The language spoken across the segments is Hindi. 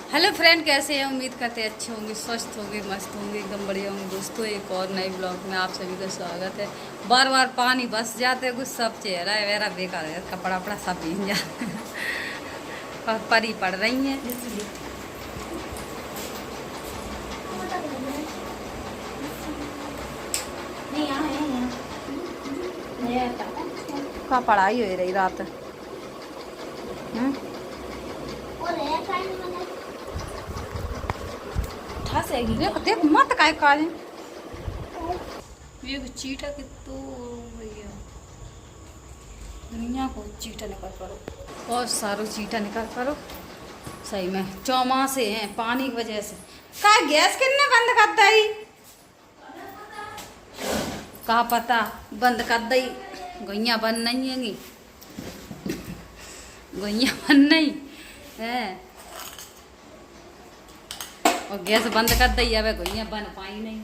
हेलो फ्रेंड, कैसे हैं? उम्मीद करते हैं अच्छे होंगे, स्वस्थ होंगे, मस्त होंगे, एकदम बढ़िया होंगे। दोस्तों, एक और नए ब्लॉग में आप सभी का स्वागत है। बार बार पानी बस जाते कुछ सब चेहरा है वेरा बेकार है, कपड़ा वपड़ा सब भीग जाते हैं। परी पड़ रही हैं। कहाँ पढ़ाई हो रही रात? देख मत काय काज ये चीटा के तो भैया दुनिया को चीटा निकाल करो और सारो चीटा निकाल करो। सही में चौमासे हैं पानी की वजह से। का गैस कितने बंद कर दई? कहा पता बंद कर दई। गैया बंद नहीं है, गैया बंद नहीं है और गैस बंद कर दी। अब गैया बन पाई नहीं।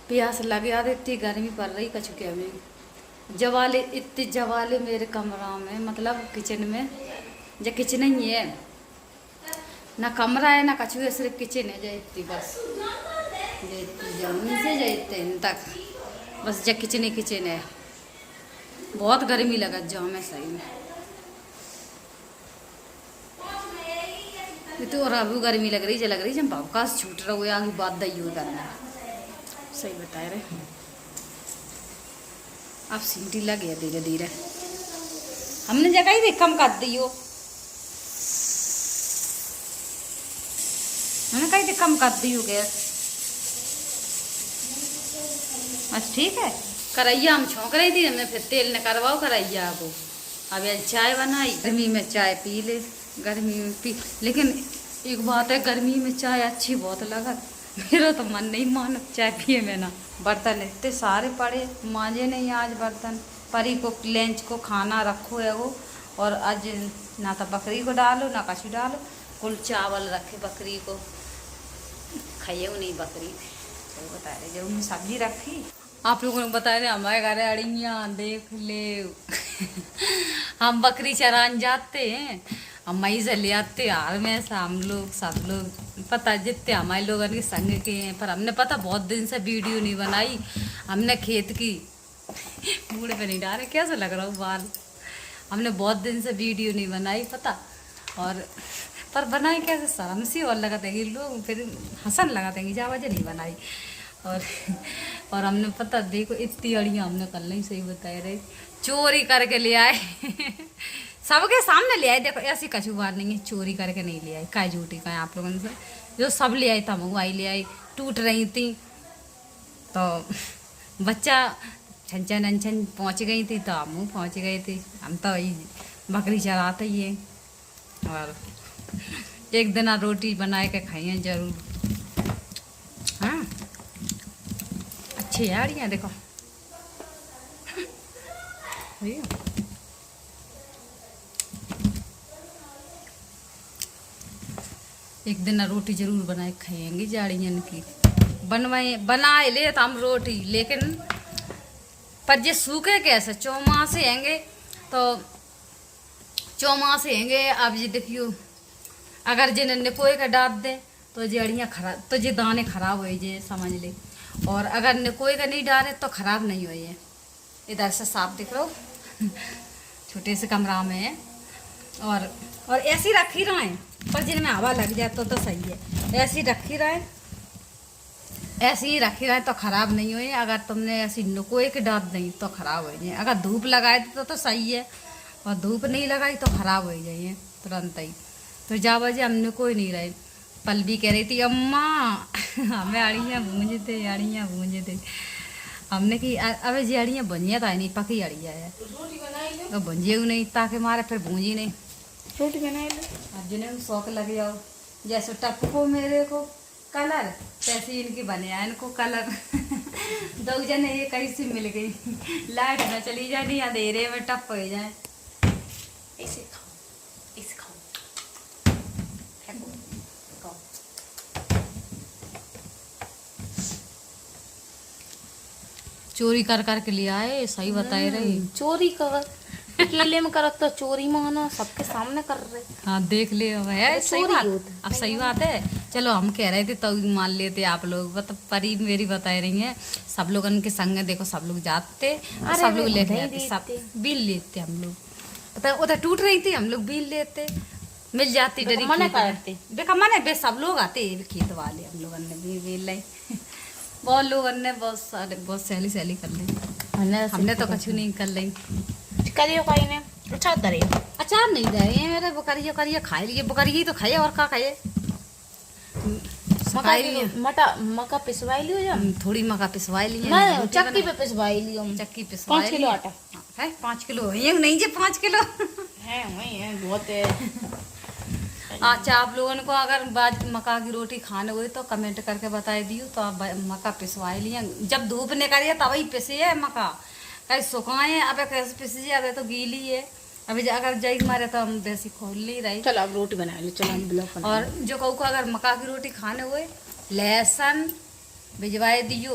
प्यास लग याद इतनी गर्मी पड़ रही कछु क्या में जवाले इतने जवाले मेरे कमरा में, मतलब किचन में। जो किचन ही है ना, कमरा है ना कछु है, सिर्फ किचन है। जो इतनी बस जमीन से जाते तक बस जो किचन ही किचन है। बहुत गर्मी लगा जाओ में सही में। तो और अभी गर्मी लग रही लग रही जब अवकाश छूट रहा हुआ आगे बात दई हुई करना। सही बता रहे। अब सीटी लग गया धीरे धीरे। हमने जगह ही कम कर दी हो, हमने कहीं कम कर दी हो गैस। बस ठीक है। करैया हम छोंक रही थी, हमने फिर तेल ने करवाओ करैया को। अब यार चाय बनाई, गर्मी में चाय पी ले, गर्मी में पी। लेकिन एक बात है, गर्मी में चाय अच्छी बहुत लगा। मेरा तो मन नहीं माना चाय पिए में ना। बर्तन इतने सारे पड़े, मांजे नहीं आज बर्तन। परी को लंच को खाना रखो है वो, और आज ना तो बकरी को डालो ना कछु डालो, कुल चावल रखे बकरी को। खाइए नहीं बकरी, तो बता रहे जब उन्हें सब्जी रखी। आप लोगों ने बताया रहे हमारे घर अड़िया देख ले। हम बकरी चरान जाते हैं, हम मई से ले आते हार में से। हम लोग सब लोग पता जितने हमारे लोगों के संग के हैं, पर हमने पता बहुत दिन से वीडियो नहीं बनाई। हमने खेत की मुड़ पे नहीं डाले, कैसे लग रहा हूँ बाल। हमने बहुत दिन से वीडियो नहीं बनाई पता। और पर बनाए कैसे शर्म सी और लगा देंगे लोग, फिर हंसन लगा देंगे जा वजह नहीं बनाई। और हमने पता देखो इतनी अड़ियाँ हमने कल नहीं, सही बताए रहे, चोरी करके ले आए। सबके सामने ले आए। देखो ऐसी कछु बात नहीं है, चोरी करके नहीं ले आए। का झूठी का आप लोगों से जो सब ले आए था मंगवाई ले आई। टूट रही थी तो बच्चा छन अनछन पहुँच गई थी तो हम पहुँच गए थे। हम तो वही बकरी चराते ही है। और एक दिन रोटी बना के खाइए जरूर। हाँ अच्छी यार यहाँ देखो एक दिन रोटी जरूर बनाए खाएंगे जाड़ियन की। बनवाए बनाए ले तो हम रोटी, लेकिन पर ये सूखे कैसे चौमासे हैंगे तो चौमासे हैंगे। अब ये देखियो अगर जिन्हें निकोए का डाल दे तो जड़ियाँ खराब, तो ये दाने खराब हो जे समझ ले। और अगर निकोए का नहीं डाले तो खराब नहीं हो। ये इधर से साफ दिख रहा हो छोटे से कमरा में है। और ऐसी रखी रहें, पर जिनमें हवा लग जाए तो सही है। ऐसी रखी रहे, ऐसी ही रखी रहे तो ख़राब नहीं हुई। अगर तुमने ऐसी नुकोए के डाल दें तो ख़राब हो जाए। अगर धूप लगाए तो सही है, और धूप नहीं लगाई तो ख़राब हो जाइए तुरंत ही। तो जा वजह हम नुकोए नहीं रहे। पल भी कह रही थी अम्मा हमें अड़ियाँ भूंजे थे, अड़ियाँ भूंजे थे। हमने कि अबे जी अड़ियाँ भुंजिया था नहीं, पकी अड़िया है तो भुंजिए नहीं, ताकि मारे फिर भूंजी नहीं। रोटी बनाए लो। अब जिन्हें शौक लग जाओ, जैसे टप को मेरे को कलर, तैसे इनकी बने हैं इनको कलर। दो जने ये कहीं से मिल गई, लाइट ना चली जाए नहीं अंधेरे में टप हो जाए। ऐसे खाओ, ऐसे खाओ। चोरी कर कर के लिया है, सही बताए रही। चोरी कर अकेले में करत तो चोरी माना सबके सामने कर रहे। हाँ देख ले है, सही चोरी बात। होता है। अब सही बात है। चलो हम कह रहे थे तो मान लेते आप लोग, मतलब परी मेरी बता रही हैं सब लोग उनके संग देखो, सब लोग जाते और सब लोग लेके आते, सब बिल लेते हम लोग। पता उधर टूट रही थी, हम लोग बिल लेते, मिल जाती डरी मना करते बेकम्मा ने बे सब लोग आते खेत वाले, हम लोग ने भी बिल लाई बहुत लोग ने बहुत सारे बहुत सैली सैली कर ली। हमने तो कुछ नहीं कर ली। करियो काई ने अच्छा दरे अचार नहीं दे रहे मेरे, बकरिया करिए खाए लिए, बकरिया तो खाए और का खाए। मका पिसवाई लियो जा, थोड़ी मका पिसवाई लिए, नहीं चक्की पे पिसवाई लियो, चक्की पिसवाई 5 किलो आटा है, 5 किलो ये नहीं जी 5 किलो है, वही है बहुत है। अच्छा आप लोगों को अगर बाद मका की रोटी खाने हुई तो कमेंट करके बताए दियो, तो आप मका पिसवाई लिए, जब धूप निकली तभी पिसे है मका, कहीं सुखाए अब कैसे पिसी अब तो गीली है, अभी अगर जई मारे तो हम वैसी खोल नहीं रही। चलो अब रोटी बना ली, चलो हम ब्लॉक और जो कहू को अगर मका की रोटी खाने हुए लहसुन भिजवाए दियो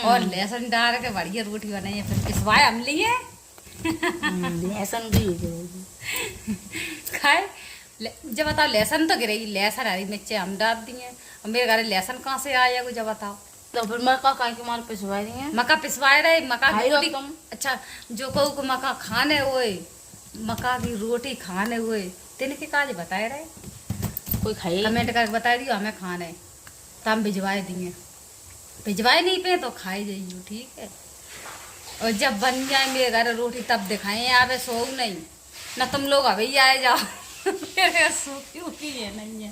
और लहसुन डाल के बढ़िया रोटी बनाइए, फिर पिसवाए हम लिए लहसुन भी खाए। जब बताओ लहसुन तो गिरेगी, लहसुन हरी मिर्ची हम डाल दिए, और मेरे घर लहसुन कहाँ से आया जब बताओ। तो फिर मका काहे के मार पिसवाई रही है, मका पिसवाए रहे, मका की रोटी। तुम अच्छा जो कहू को मका खाने हुए, मका की रोटी खाने हुए तेने के काज बताए रहे, कोई खाए कमेंट करके बताए दियो हमें खाने, तो हम भिजवाए दिए, भिजवाए नहीं पे तो खाए जाइयो, ठीक है। और जब बन जाए मेरे घर रोटी तब दिखाएं, आवे सो नहीं ना तुम लोग अभी आए जाओ मेरे सूखी उखी है नहीं है,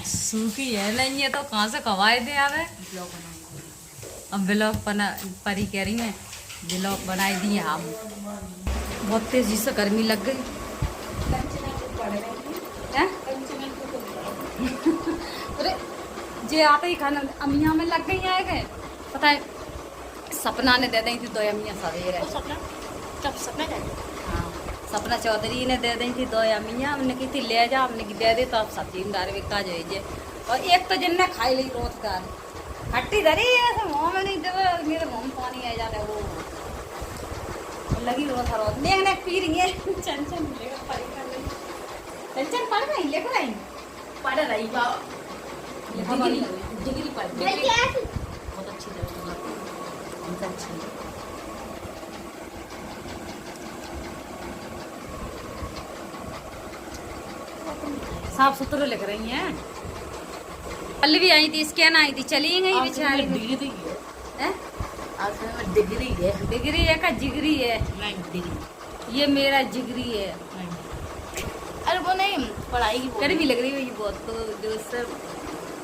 सूखी है नहीं है तो कहाँ से कवाए दे आवे। अब ब्लॉग बना परी कह रही है ब्लॉग बनाई दिए हम, बहुत तेजी से गर्मी लग गई है। अरे जे आते ही खाना अमिया में लग गई आए गए, पता है सपना ने दे दी थी 2 अमिया सवेरे, सपना हाँ सपना चौधरी ने दे दी थी 2 अमिया, हमने की थी ले जा, हमने की दे दी तो आप सब्जी में डाल बिका जाइए, और एक तो जिनने खाई ली रोजगार हट्टी धरी ऐसे मुँह में नहीं देवे, मेरे मुँह में पानी आ जाता है वो लगी रोज रोज देखने पी रही है चंचन चंचन पढ़ रही लेकर आई पढ़ रही डिग्री पढ़ बहुत अच्छी बहुत अच्छी। साफ सुथरे लिख रही हैं। कल भी आई थी, स्कैन आई थी, चली गई बेचारी। डिग्री है डिग्री है, डिग्री है का जिगरी है, नहीं डिग्री ये मेरा जिगरी है। अरे वो नहीं पढ़ाई की कड़ी भी लग रही है बहुत, तो जो सर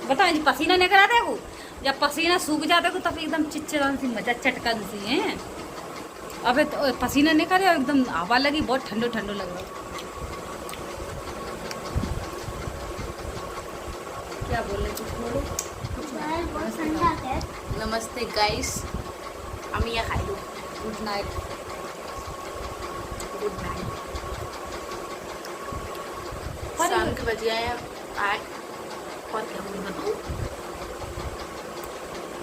बताओ जी पसीना नहीं कराता है वो, जब पसीना सूख जाता है तब एकदम चिचरन सी मजा चटकन सी है। अबे तो पसीना नहीं करे, एकदम हवा लगी बहुत ठंडो ठंडो लग रहा है। क्या बोल रहे कुछ बोलो। नमस्ते गाइस, हम ये खाई लो। Good night. Good night. शाम के बजे आए 8 और क्या बोल बताऊँ,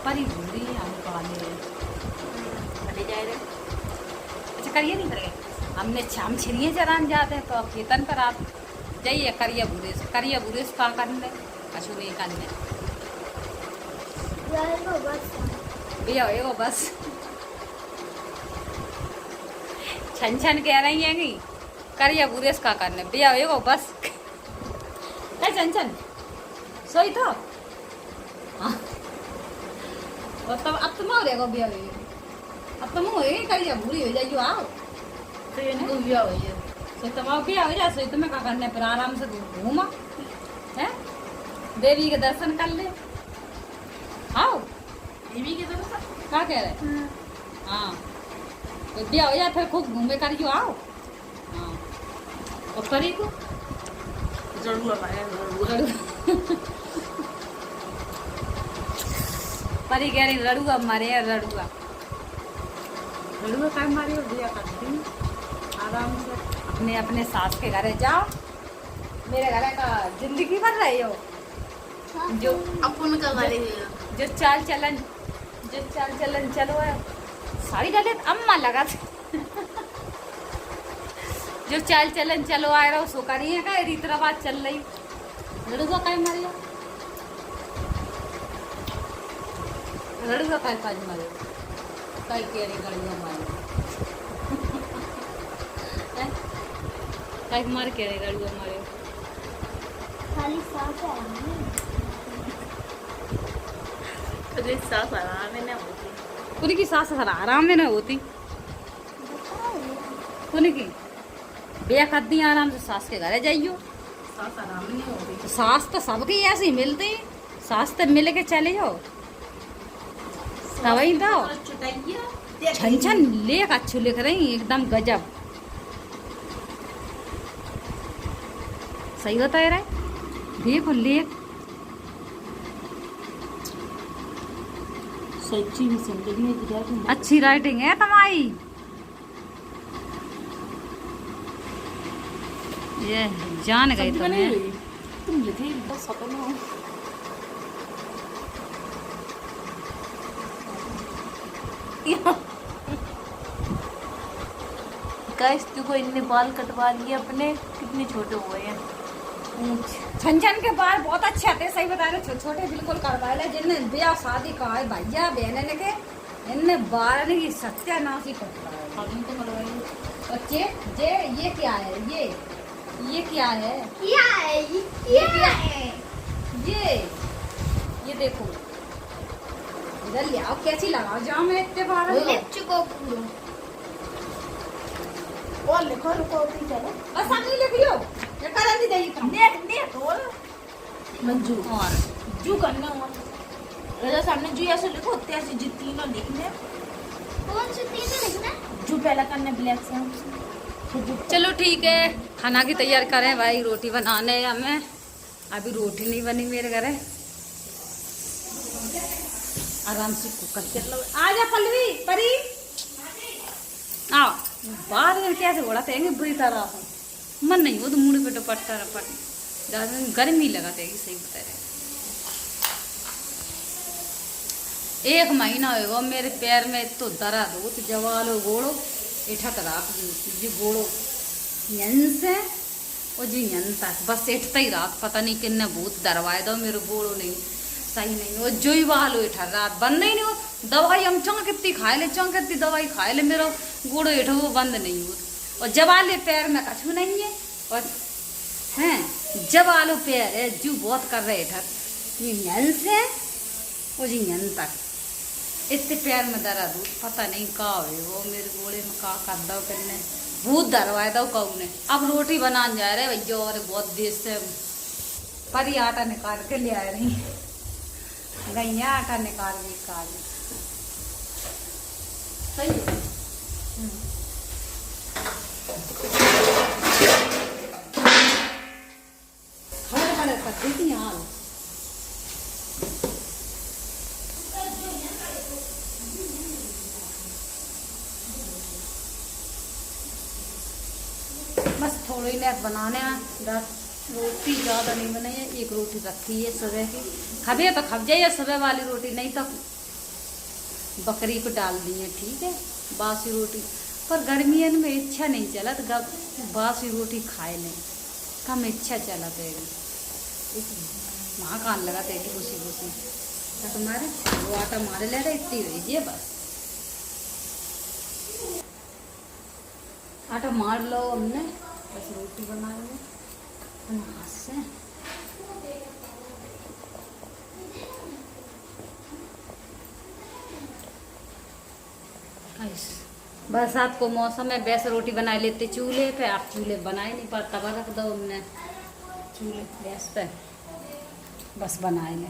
परी भूरी हम काले बने जाए रहे। अच्छा करिए नहीं करेंगे, हमने शाम छिड़िए चरान जाते हैं तो खेतन पर आप जाइए करिए बुरेस कहाँ करने कछु नहीं करने भैया वो बस छन छन कह रही है कि करिए बुरेस का करने भैया वो बस क्या छन छन सोई तो हाँ। और तब अब तुम हो रहेगा भैया अब तुम हो करिए बुरी हो जाइयो आओ तो ये नहीं भैया भैया सो तब आओ भैया हो जा सो तुम्हें क्या करने पर आराम से घूमा है, देवी के दर्शन कर ले आओ। देवी की तरफ क्या कह रहे हाँ तो भैया हो जाए फिर खूब घूमे करियो आओ। हाँ और करी को जरूर परी कह रही लड़ुआ मारे यार लड़ुआ काय मारे भैया करती आराम से अपने अपने सास के घर जाओ, मेरे घर का जिंदगी भर रहे हो जो अपन का वाले जो चाल चलन चलो है साड़ी डाले अम्मा लगा जो चाल चलन चलो आ रहा सो करिए का रीत रवाज चल रही लड़ुआ काय मारिया लड़ुआ काय पाज मारे काय केरी गड़िया मारे काय मार के गड़िया मारे खाली साफ है मुझे सास आराम में ना होती उनकी सास आराम में ना होती उनकी बेया खाती आराम से सास के घर जाइयो सास आराम में नहीं होती तो सास तो सबकी ऐसी मिलती सास तो मिल के चले जाओ तवही तो चुटाइया छन छन लेख अच्छू लिख रही एकदम गजब सही बता रहा है देखो लेख सच्ची में जिंदगी में गुजर अच्छी राइटिंग है तुम्हारी ये जान गई तुम्हें तुम लिखे बस अपना गाइस देखो इनने बाल कटवा लिए अपने कितने छोटे हुए हैं छन छन के बाल बहुत अच्छे आते सही बता रहे छोटे छोटे बिल्कुल करवाए ले जिनने ब्याह शादी का है भैया बहन ने के इनने बाल की सत्यानाश ही करवाए अभी तो करवाएंगे बच्चे जे ये क्या है ये क्या है क्या है ये क्या है ये देखो इधर ले आओ कैसी लगाओ जाओ मैं इतने बार लिप चुको पूरो और लिखो रुको भी चलो बस आगे लिखियो ये करन दी देई काम नेट नेट और मंजू और जू करना और राजा सामने जू ऐसे लिखो होते ऐसे जी तीनों लिखने कौन सी तीन लिखना जू पहला करना ब्लैक से चलो ठीक है खाना की तैयार करें भाई रोटी बनाने हमें अभी रोटी नहीं बनी मेरे घर आराम से कुकर कर लो आ जा पल्लवी परी आओ बाद में कैसे घोड़ा तेंगे बुरी तरह हो मन नहीं हो तो मुड़ पे दुपट्टा रपट ज्यादा गर्मी लगा तेगी सही बता रहे एक महीना होगा मेरे पैर में तो दर्द हो तो जवालो गोड़ो इठत रात जी गोड़ो यन से और जी यन तक बस इठता ही रात पता नहीं किन्ने भूत दरवाए दो मेरे गोड़ो नहीं सही नहीं वो जो ही वालो इठा रात बंद नहीं हो दवाई हम चौंक कितनी खाए ले चौंक कितनी दवाई खाए ले मेरा गोड़ो इठो वो बंद नहीं हो और जब आले पैर में कछू नहीं है और हैं जब आलो पैर है जू बहुत कर रहे इठर यन से और जी यन तक इतने पैर में दर्द हो पता नहीं का है वो मेरे गोड़े में का कर दो करने भूत दरवाए दो कहू ने अब रोटी बनाने जा रहे भैया और बहुत देर से परी आटा निकाल के ले आ रही गैया आटा निकाल के काज सही है खड़े खड़े कर देती हाल बस थोड़ी नेक बनाने रोटी ज़्यादा नहीं बनाई है एक रोटी रखी है सुबह की खबे तो खब जाइए सुबह वाली रोटी नहीं तो बकरी को डाल दी है ठीक है बासी रोटी पर गर्मियों में इच्छा नहीं चला तो बासी रोटी खाए नहीं कम इच्छा चला तेरी वहाँ कान लगा तेरी घुसी घुसी तो तुम्हारे वो आटा मारे ले रहे इतनी रही बस आटा मार लो हमने बस रोटी बना लो हाथ से बरसात को मौसम में वैसे रोटी बना लेते चूल्हे पे आप चूल्हे बनाए नहीं पर तवा रख दो हमने चूल्हे गैस पे बस बनाए ले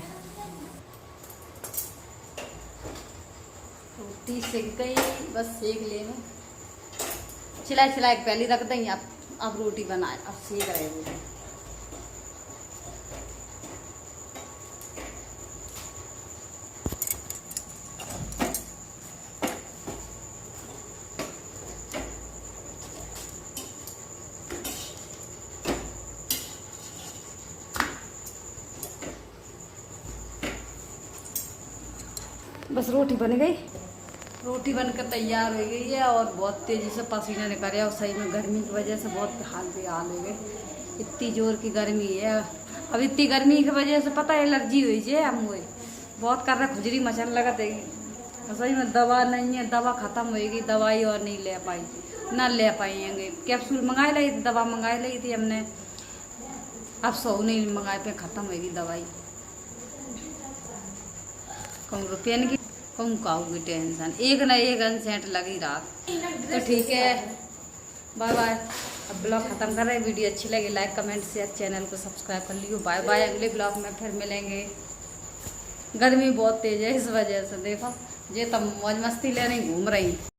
रोटी सेक गई बस सेक ले में चिलाई चिलाई पहले रख देंगे अब रोटी बनाए अब सेक रहे रोटी बस रोटी बन गई रोटी बनकर तैयार हो गई है और बहुत तेज़ी से पसीना निकल रहा है और सही में गर्मी की वजह से बहुत हाल बेहाल हो गए। इतनी जोर की गर्मी है। अब इतनी गर्मी की वजह से पता है एलर्जी हुई है हम हुए बहुत कर रहा खुजली मचन लगा थे। सही में दवा नहीं है, दवा ख़त्म होएगी, दवाई और नहीं ले पाई ना ले पाएंगे। कैप्सूल मंगाई ली थी, दवा मंगाई ली थी हमने, अब 100 नहीं मंगाए पे ख़त्म होएगी दवाई। कहूँ रुपये की कहूँ काऊगी टेंशन, एक ना एक अनसेंट लगी रात। तो ठीक है, बाय बाय। अब ब्लॉग ख़त्म कर रहे हैं। वीडियो अच्छी लगी लाइक कमेंट शेयर, चैनल को सब्सक्राइब कर लियो। बाय बाय, अगले ब्लॉग में फिर मिलेंगे। गर्मी बहुत तेज़ है इस वजह से देखो ये तब मौज मस्ती ले रही घूम रही।